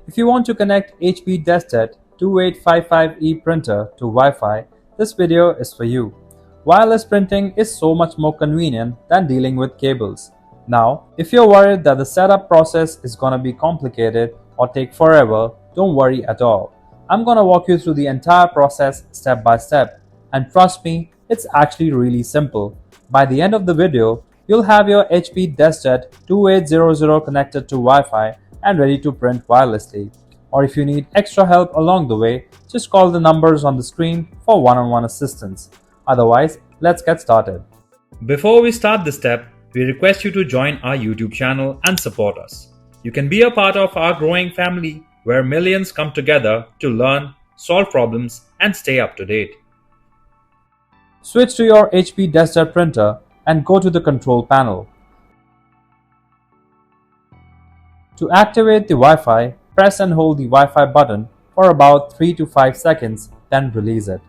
If you want to connect HP DeskJet 2855e printer to Wi-Fi, this video is for you. Wireless printing is so much more convenient than dealing with cables. Now, if you're worried that the setup process is gonna be complicated or take forever, don't worry at all. I'm gonna walk you through the entire process step by step, and trust me, it's actually really simple. By the end of the video, you'll have your HP DeskJet 2800 connected to Wi-Fi and ready to print wirelessly. Or if you need extra help along the way, just call the numbers on the screen for one-on-one assistance. Otherwise, let's get started. Before we start this step, we request you to join our YouTube channel and support us. You can be a part of our growing family where millions come together to learn, solve problems, and stay up to date. Switch to your HP DeskJet printer and go to the control panel. To activate the Wi-Fi, press and hold the Wi-Fi button for about 3 to 5 seconds, then release it.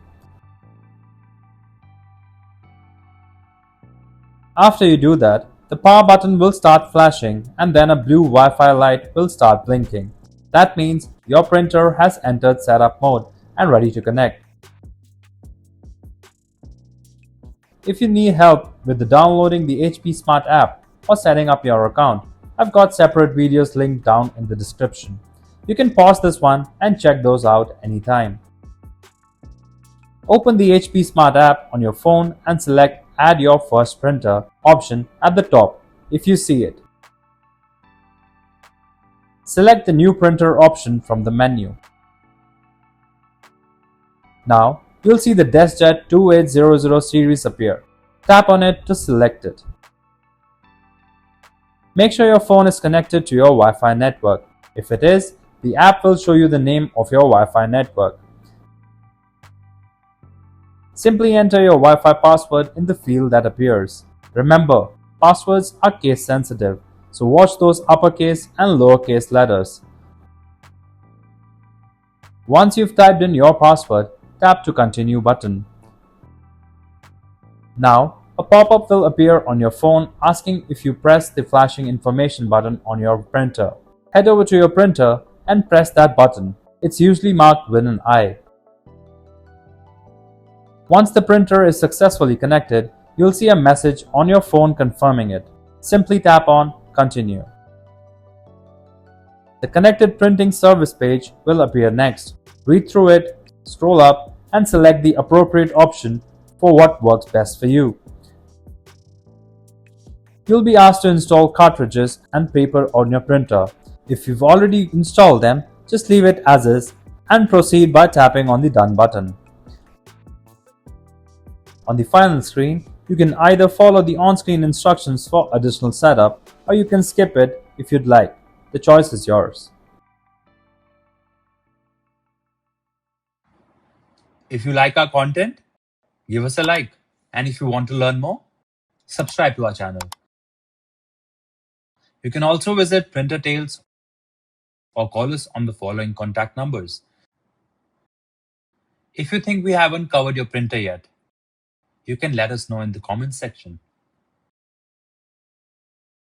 After you do that, the power button will start flashing and then a blue Wi-Fi light will start blinking. That means your printer has entered setup mode and ready to connect. If you need help with downloading the HP Smart app or setting up your account, I've got separate videos linked down in the description. You can pause this one and check those out anytime. Open the HP Smart app on your phone and select Add Your First Printer option at the top if you see it. Select the New Printer option from the menu. Now, you'll see the DeskJet 2800 series appear. Tap on it to select it. Make sure your phone is connected to your Wi-Fi network. If it is, the app will show you the name of your Wi-Fi network. Simply enter your Wi-Fi password in the field that appears. Remember, passwords are case sensitive, so watch those uppercase and lowercase letters. Once you've typed in your password, tap to continue button. Now, a pop-up will appear on your phone asking if you press the flashing information button on your printer. Head over to your printer and press that button. It's usually marked with an I. Once the printer is successfully connected, you'll see a message on your phone confirming it. Simply tap on Continue. The connected printing service page will appear next. Read through it, scroll up, and select the appropriate option for what works best for you. You'll be asked to install cartridges and paper on your printer. If you've already installed them, just leave it as is and proceed by tapping on the Done button. On the final screen, you can either follow the on-screen instructions for additional setup or you can skip it if you'd like. The choice is yours. If you like our content, give us a like. And if you want to learn more, subscribe to our channel. You can also visit Printer Tales or call us on the following contact numbers. If you think we haven't covered your printer yet, you can let us know in the comments section.